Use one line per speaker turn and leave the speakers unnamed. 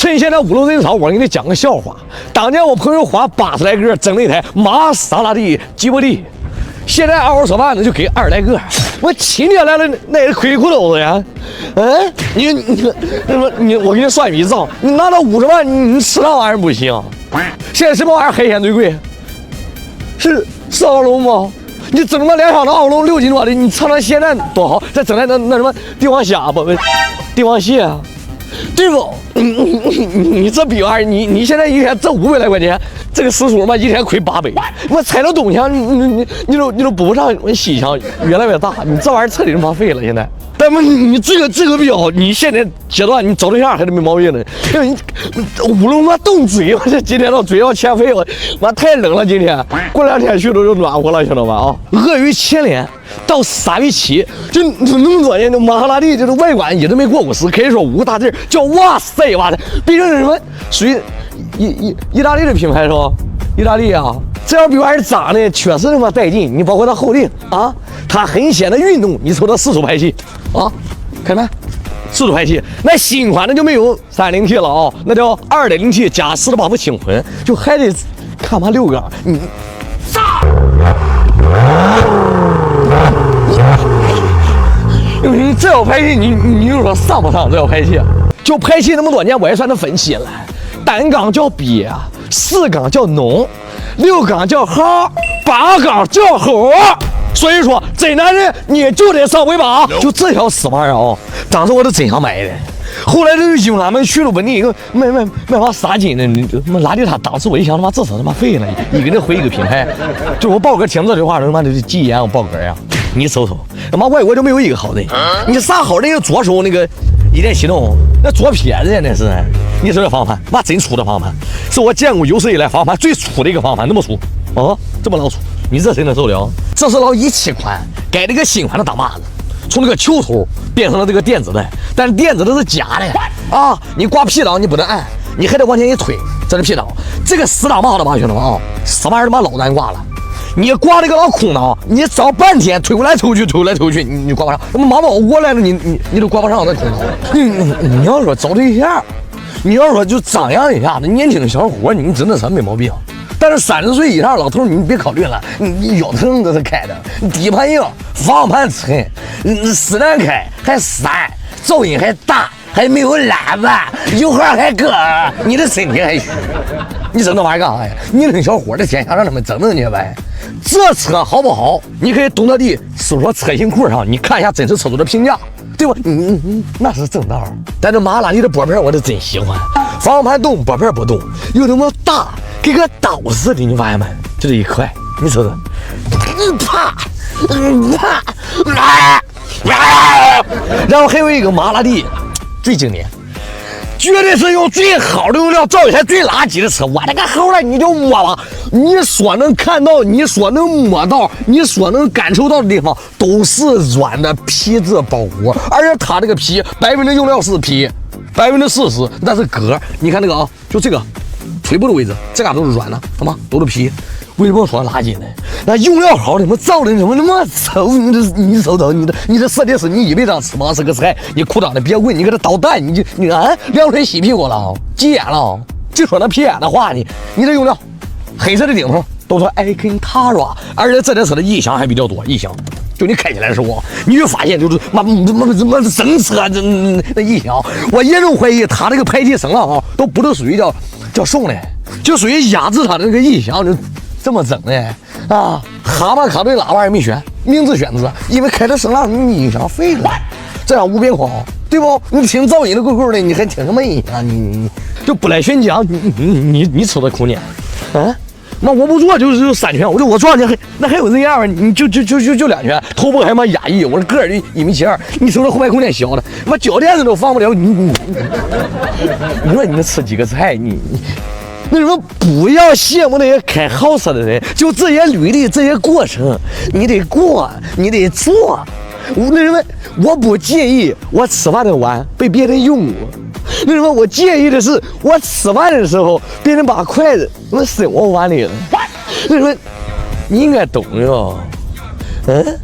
趁现在五路人少，我给你讲个笑话。当年我朋友花80来个整了一台玛莎拉蒂吉卜力，现在嗷嗷说话呢就给20来个。我亲爹来了，那是亏裤兜子呀！嗯，我给你算笔账，你拿到50万，你吃那玩意儿不行。现在什么玩意儿海鲜最贵？是奥龙吗？你整他妈2箱的奥龙6斤多的，你尝尝现在多好，再整来那什么帝王虾不？帝王蟹啊，对不？你这逼玩意儿，你现在一天挣500来块钱，这个时数嘛，一天亏800。我踩到东墙，你都补不上西墙，越来越大。你这玩意儿彻底他妈废了，现在。但是你这个表，你现在阶段你找对象还是没毛病的。乌龙妈冻嘴，我这今天到嘴要欠费，我太冷了。今天过2天去都就暖和了，晓得吧？啊，鳄鱼前脸到3月7，就那么多年的玛莎拉蒂，就是外观一直没过50，可以说5个大字叫哇塞哇塞。毕竟是什么属于意大利的品牌是吧？意大利啊，这样逼玩意儿长得确实他妈带劲。你包括它后顶啊，它很显得运动。你瞅它4速排气啊，看没？4速排气。那新款的就没有3.0T 了啊，那叫2.0T 加4的8伏轻混，就还得看嘛6缸。你炸！你这要排气，你就说上不上这要排气？就排气那么多年，我也算能分析了。单缸叫瘪，4缸叫浓，6缸叫好，8缸叫火。所以说，这男人你就得上尾巴。就这条死玩意儿啊，当时我都真想买的。后来这英他们去了本地一个卖嘛3斤的，他妈拉的他。当时我一想，他妈这是他妈废了，一个人回一个品牌。就我宝哥听这句话，他妈的急眼我宝哥呀！你瞅瞅，他妈外国就没有一个好的。你啥好的？左手那个1.7启动，那左撇子那是。你说这方盘，妈真粗的方盘，是我见过有史以来方盘最粗的一个方盘，那么粗啊，这么老粗，你这谁能受了？这是老17款改了个新款的大马子，从那个球头变成了这个电子的，但是电子的是假的啊！你挂 P 档你不能按，你还得往前一推，这是 P 档。这个死大马的吧，兄弟们啊，这玩意儿他妈老难挂了。你挂这个老空档，你找半天推过来推去，你挂不上。那么马宝过来了，你都挂不上这空档。你要说找对象，你要说就张扬一下子，年轻的小伙，你真的是没毛病。但是30岁以上老头，你别考虑了，你腰疼这是开的，底盘硬，方向盘沉，4难开还3，噪音还大，还没有喇叭，油耗还高，你的身体还虚，你整这玩意儿干啥呀？你那小伙这天想让他们整你呗。这车好不好？你可以懂得地搜索车型库上，你看一下真实车主的评价，对吧？那是正道。但是玛莎拉蒂的拨片我是真喜欢，方向盘动，拨片不动，又那么大，跟个刀似的，你发现没？就这一块，你瞅瞅，啪，然后还有一个玛莎拉蒂最经典。绝对是用最好的用料造一台最垃圾的车，我这个猴了你就摸吧，你所能看到、你所能摸到、你所能感受到的地方都是软的皮质包裹，而且它这个皮100%用料是皮，40%那是革。你看这个啊，就这个腿部的位置，这嘎都是软的，好吗？都是皮。为什么说垃圾呢？那用料好，怎么造的怎么那么丑？你瞅瞅，你这设计师，你以为这翅膀是个菜？你裤裆的别棍，你给他捣蛋，你啊，凉水洗屁股了，急眼了，就说那屁眼的话呢。你这用料，黑色的顶头都说 Alcantara， 而且这台车的异响还比较多，异响。就你开起来的时候，你就发现就是妈声车那异响，我严重怀疑它这个排气声浪啊，都不是属于叫送的，就属于压制它的那个异响就。这么整的啊！蛤蟆卡对喇叭也没选，明智选择，因为开着声浪你音响废了，这样无边框，对不？你听噪音的够够的，你还听什么音响？你就不来宣讲，你瞅这苦脸，啊？那我不做就3拳，我撞你那还有这样吗？你就2拳，头部还妈压抑，我这个儿就1.72米，你瞅这后排空间小的，妈脚垫子都放不了，你说你这吃几个菜你。那什么，不要羡慕那些开豪车的人，就这些履历、这些过程，你得过，你得做。那什么，我不介意我吃饭的碗被别人用过。那什么，我介意的是我吃饭的时候别人把筷子伸我碗里了。那什么，你应该懂哟，嗯。